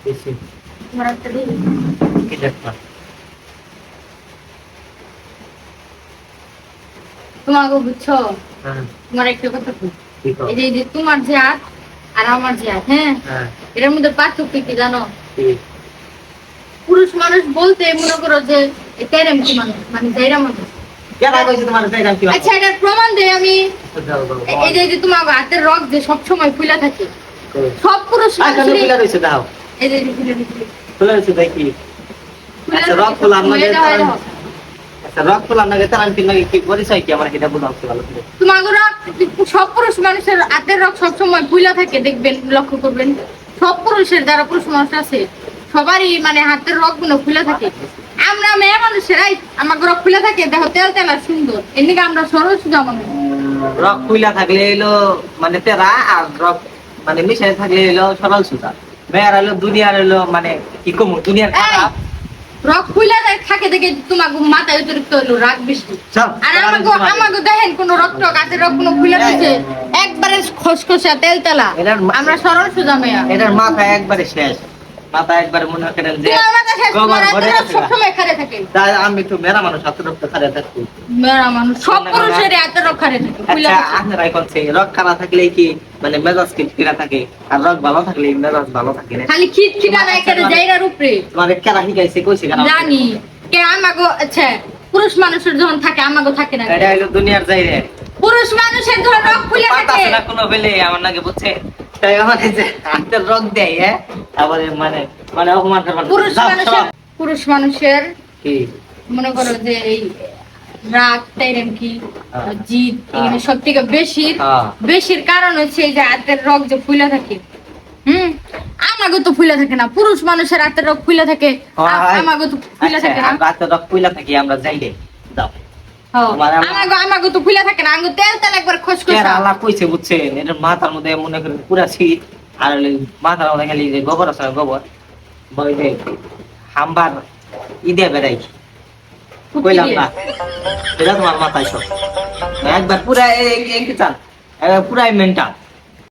বেশি তোমার একটা দিই কি দেখবা তোমাকে বুঝছো হ্যাঁ তোমার একটা কথা বলি। কি কও এই যে তোমার যে হাত আর আমার যে হাত, হ্যাঁ, হ্যাঁ এটার মধ্যে পার্থক্য কি জানো? কি পুরুষ মানুষ বলতে মনে করো যে তেরেম কি মানুষ, মানে জাইরা মানুষ। কেন কইছে তোমার জায়গা কি আচ্ছা, এটার প্রমাণ দেই আমি। দাও দাও এই যে তোমার হাতের রগ যে সবসময় ফুলে থাকে, কই সব পুরুষ আই কেন মানুষেরই পিলা রইছে দাও এই যে ফুলে থাকে। ফুলে রইছে দেখি আচ্ছা রক ফুল আপনাদের আচ্ছা রক ফুল আপনাদের তার আনতে লাগে কি পরিচয় কি আমার এটা বুঝাও ভালো করে তোমার রগ, সব পুরুষ মানুষের হাতের রগ সবসময় ফুলে থাকে, দেখবেন, লক্ষ্য করবেন। সব পুরুষের, যারা পুরুষ মানুষ আছে সবারই মানে হাতের রগ গুলো ফুলে থাকে। আমরা মেয়ে মানুষেরাই আমার রগ ফুলে থাকে, দেখো তেল তেল আর সুন্দর, এদিকে আমরা সরল সুজা মানুষ। রক ফুলা থাকলে হলো মানে তেরা আর রক মানে মিশাই থাকলে হলো সরল সুতা মেয়ের হলো দুনিয়ার হলো মানে কি কম দুনিয়ার খারাপ রগ ফুলে থাকে দেখে তোমার মাথায় অতিরিক্ত হলো রাগ বেশি। চল আর আমাকে দেখেন কোন রক্ত গাছের রগ কোনো ফুলে রয়েছে একবারে খসখসা তেল তেলা, আমরা সরল সুজা মেয়া। এটার মাথা একবারে শেষ মাথা একবারে মনে করেন যে তোমার মাথা শেষ, তোমার হাতের রগ সবসময় খারে থাকে। তাই আমি একটু মেরা মানুষ হাতে রক্ত খারে থাকি মেরা মানুষ সব পুরুষের হাতের রগ খারে থাকে, ফুলে আচ্ছা থাকে। আপনারা এখন সেই রক খারাপ থাকলে কি মানে মেজাজ খিটখিটা থাকে আর রক ভালো থাকলে মেজাজ ভালো থাকে না খালি খিটখিটা না একেবারে জায়গার উপরে। তোমার কেরা শিখাইছে কইছে কেন জানি কে আমাগো, আচ্ছা পুরুষ মানুষের যখন থাকে আমাগো থাকে না। এটা হলো দুনিয়ার যাইরে পুরুষ মানুষের যখন রগ ফুলে পাতা থাকে, আছে না কোনো বেলে আমার নাকি বুঝছে তাই মানে যে হাতের রক দেয় হ্যাঁ আবার মানে মানে অপমান করবার পুরুষ মানুষের কি মনে করো যে এই রাগ তাইরেম কি জিদ এখানে সব থেকে বেশির কারণ হচ্ছে এই যে হাতের রগ যে ফুলে থাকে। আমাগো তো ফুলে থাকে না, পুরুষ মানুষের হাতের রগ ফুলে থাকে, আমাগো তো ফুলে থাকে না। হাতের রক ফুলা থাকি আমরা যাইরে দাও আমাগো তো ফুলে থাকে না, আঙ্গু তেল তেল একবার খসখসা। আল্লাহ কইছে বুঝছেন এটার মাথার মধ্যে মনে করেন পুরা শীত আর মাথার মধ্যে খালি যে গোবর আছে গোবর বই যে হাম্বার ঈদে বেড়াই কইলাম না এটা তোমার মাথায় সব একবার পুরা একটু চান একবার পুরাই মেনটা